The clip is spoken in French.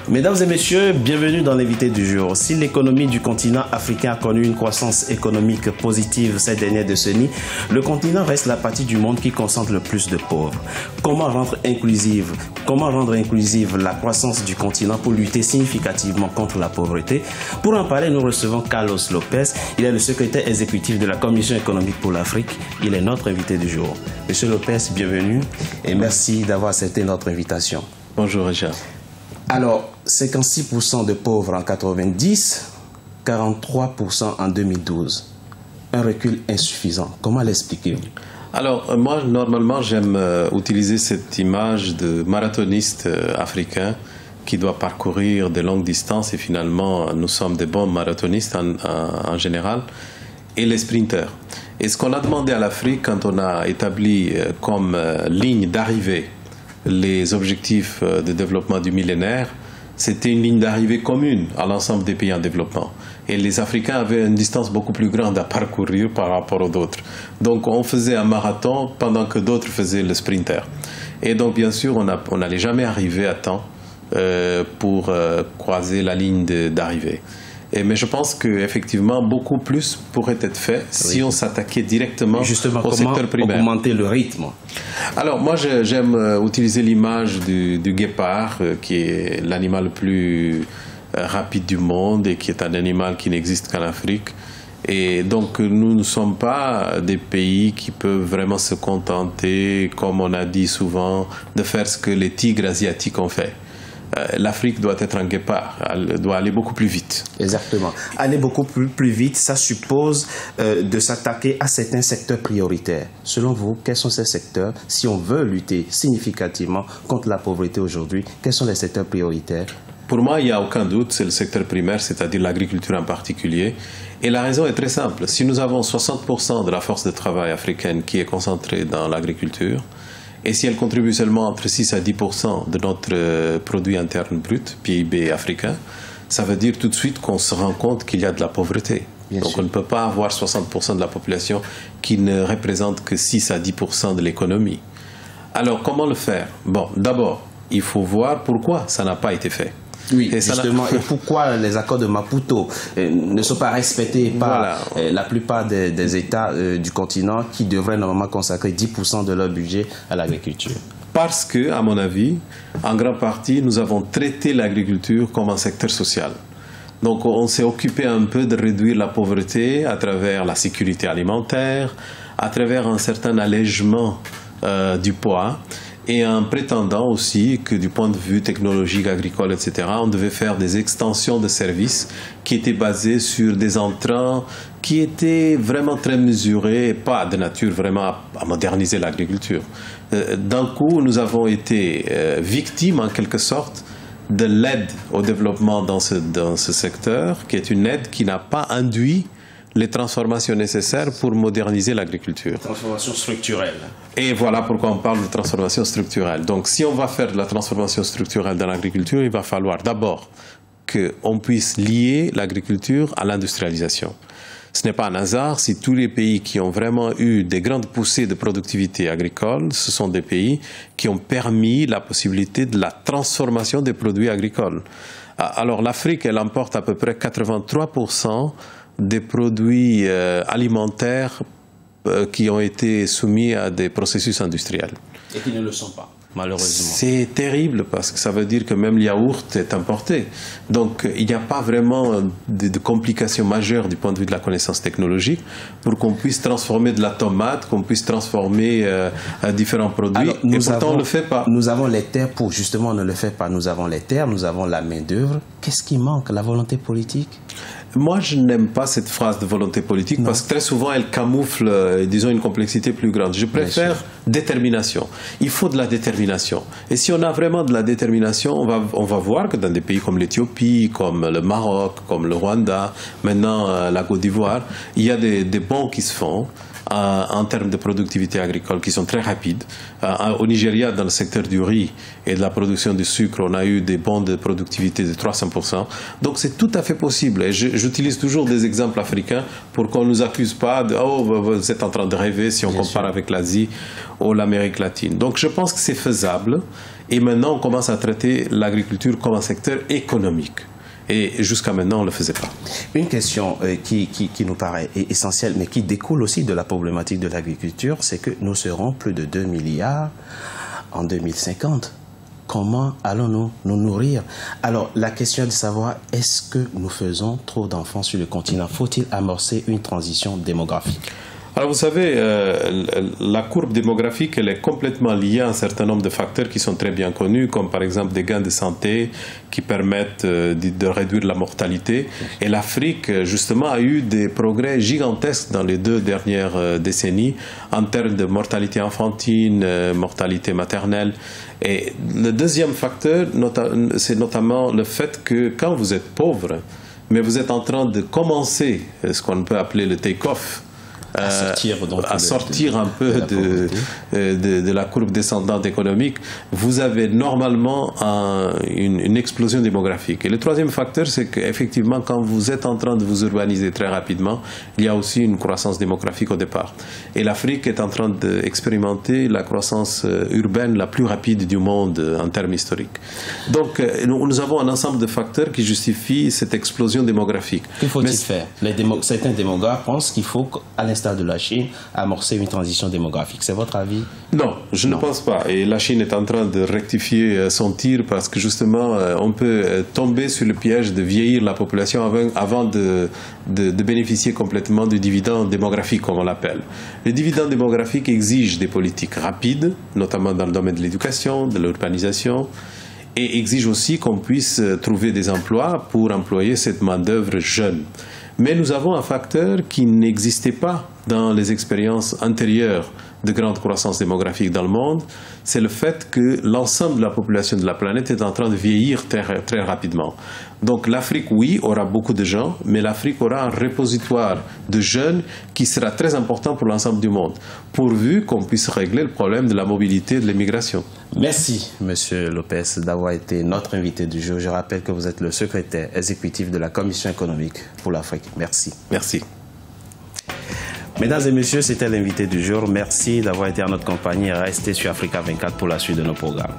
Mesdames et messieurs, bienvenue dans l'invité du jour. Si l'économie du continent africain a connu une croissance économique positive ces dernières décennies, le continent reste la partie du monde qui concentre le plus de pauvres. Comment rendre inclusive la croissance du continent pour lutter significativement contre la pauvreté? Pour en parler, nous recevons Carlos Lopez. Il est le secrétaire exécutif de la Commission économique pour l'Afrique. Il est notre invité du jour. Monsieur Lopez, bienvenue et merci d'avoir accepté notre invitation. Bonjour Richard. Alors, 56% de pauvres en 90, 43% en 2012. Un recul insuffisant. Comment l'expliquez-vous? Alors, moi, normalement, j'aime utiliser cette image de marathoniste africain qui doit parcourir de longues distances et finalement, nous sommes des bons marathonistes en général, et les sprinteurs. Et ce qu'on a demandé à l'Afrique quand on a établi comme ligne d'arrivée les objectifs de développement du millénaire, c'était une ligne d'arrivée commune à l'ensemble des pays en développement. Et les Africains avaient une distance beaucoup plus grande à parcourir par rapport aux autres. Donc on faisait un marathon pendant que d'autres faisaient le sprinter. Et donc bien sûr, on n'allait jamais arriver à temps pour croiser la ligne d'arrivée. Mais je pense qu'effectivement, beaucoup plus pourrait être fait si on s'attaquait directement au secteur primaire. Comment augmenter le rythme? Alors, moi, j'aime utiliser l'image du guépard, qui est l'animal le plus rapide du monde et qui est un animal qui n'existe qu'en Afrique. Et donc, nous ne sommes pas des pays qui peuvent vraiment se contenter, comme on a dit souvent, de faire ce que les tigres asiatiques ont fait. L'Afrique doit être un guépard, elle doit aller beaucoup plus vite. Exactement. Aller beaucoup plus vite, ça suppose de s'attaquer à certains secteurs prioritaires. Selon vous, quels sont ces secteurs? Si on veut lutter significativement contre la pauvreté aujourd'hui, quels sont les secteurs prioritaires? Pour moi, il n'y a aucun doute, c'est le secteur primaire, c'est-à-dire l'agriculture en particulier. Et la raison est très simple. Si nous avons 60% de la force de travail africaine qui est concentrée dans l'agriculture, et si elle contribue seulement entre 6 à 10% de notre produit interne brut, PIB africain, ça veut dire tout de suite qu'on se rend compte qu'il y a de la pauvreté. Donc on ne peut pas avoir 60% de la population qui ne représente que 6 à 10% de l'économie. Alors comment le faire? Bon, d'abord, il faut voir pourquoi ça n'a pas été fait. Oui, justement, et pourquoi les accords de Maputo ne sont pas respectés par la plupart des États du continent qui devraient normalement consacrer 10% de leur budget à l'agriculture? Parce que, à mon avis, en grande partie, nous avons traité l'agriculture comme un secteur social. Donc on s'est occupé un peu de réduire la pauvreté à travers la sécurité alimentaire, à travers un certain allègement du poids, et en prétendant aussi que du point de vue technologique, agricole, etc., on devait faire des extensions de services qui étaient basées sur des entrants qui étaient vraiment très mesurés et pas de nature vraiment à moderniser l'agriculture. D'un coup, nous avons été victimes, en quelque sorte, de l'aide au développement dans ce secteur, qui est une aide qui n'a pas induit les transformations nécessaires pour moderniser l'agriculture. Transformation structurelle. Et voilà pourquoi on parle de transformation structurelle. Donc si on va faire de la transformation structurelle dans l'agriculture, il va falloir d'abord qu'on puisse lier l'agriculture à l'industrialisation. Ce n'est pas un hasard si tous les pays qui ont vraiment eu des grandes poussées de productivité agricole, ce sont des pays qui ont permis la possibilité de la transformation des produits agricoles. Alors l'Afrique, elle emporte à peu près 83% des produits alimentaires qui ont été soumis à des processus industriels. Et qui ne le sont pas, malheureusement. C'est terrible parce que ça veut dire que même le yaourt est importé. Donc il n'y a pas vraiment de complications majeures du point de vue de la connaissance technologique pour qu'on puisse transformer de la tomate, qu'on puisse transformer différents produits. Alors, et pourtant on ne le fait pas. Nous avons les terres pour justement ne le faire pas. Nous avons les terres, nous avons la main d'œuvre. Qu'est-ce qui manque? La volonté politique? Moi, je n'aime pas cette phrase de volonté politique parce que très souvent, elle camoufle, disons, une complexité plus grande. Je préfère détermination. Il faut de la détermination. Et si on a vraiment de la détermination, on va voir que dans des pays comme l'Éthiopie, comme le Maroc, comme le Rwanda, maintenant la Côte d'Ivoire, il y a des bons qui se font en termes de productivité agricole qui sont très rapides. Au Nigeria, dans le secteur du riz et de la production de sucre, on a eu des bons de productivité de 300%. Donc c'est tout à fait possible. Et j'utilise toujours des exemples africains pour qu'on ne nous accuse pas de « Oh, vous êtes en train de rêver si on compare avec l'Asie ou l'Amérique latine ». Donc je pense que c'est faisable. Et maintenant, on commence à traiter l'agriculture comme un secteur économique. Et jusqu'à maintenant, on ne le faisait pas. Une question qui nous paraît essentielle, mais qui découle aussi de la problématique de l'agriculture, c'est que nous serons plus de 2 milliards en 2050. Comment allons-nous nous nourrir? Alors, la question est de savoir, est-ce que nous faisons trop d'enfants sur le continent? Faut-il amorcer une transition démographique? Alors vous savez, la courbe démographique, elle est complètement liée à un certain nombre de facteurs qui sont très bien connus, comme par exemple des gains de santé qui permettent de réduire la mortalité. Et l'Afrique, justement, a eu des progrès gigantesques dans les 2 dernières décennies en termes de mortalité infantile, mortalité maternelle. Et le deuxième facteur, c'est notamment le fait que quand vous êtes pauvre, mais vous êtes en train de commencer ce qu'on peut appeler le take-off, à sortir un peu de la courbe descendante économique, vous avez normalement une explosion démographique. Et le troisième facteur, c'est qu'effectivement, quand vous êtes en train de vous urbaniser très rapidement, il y a aussi une croissance démographique au départ. Et l'Afrique est en train d'expérimenter la croissance urbaine la plus rapide du monde en termes historiques. Donc, nous avons un ensemble de facteurs qui justifient cette explosion démographique. Que faut-il faire? Certains démographes pensent qu'il faut, à l'instar de la Chine, amorcer une transition démographique. C'est votre avis? Non, je ne pense pas. Et la Chine est en train de rectifier son tir parce que justement, on peut tomber sur le piège de vieillir la population avant de bénéficier complètement du dividende démographique, comme on l'appelle. Le dividende démographique exige des politiques rapides, notamment dans le domaine de l'éducation, de l'urbanisation, et exige aussi qu'on puisse trouver des emplois pour employer cette main-d'œuvre jeune. Mais nous avons un facteur qui n'existait pas dans les expériences antérieures de grande croissance démographique dans le monde, c'est le fait que l'ensemble de la population de la planète est en train de vieillir très, très rapidement. Donc l'Afrique, oui, aura beaucoup de gens, mais l'Afrique aura un repositoire de jeunes qui sera très important pour l'ensemble du monde, pourvu qu'on puisse régler le problème de la mobilité et de l'immigration. Merci, Monsieur Lopez, d'avoir été notre invité du jour. Je rappelle que vous êtes le secrétaire exécutif de la Commission économique pour l'Afrique. Merci. Merci. Mesdames et messieurs, c'était l'invité du jour. Merci d'avoir été à notre compagnie. Restez sur Africa 24 pour la suite de nos programmes.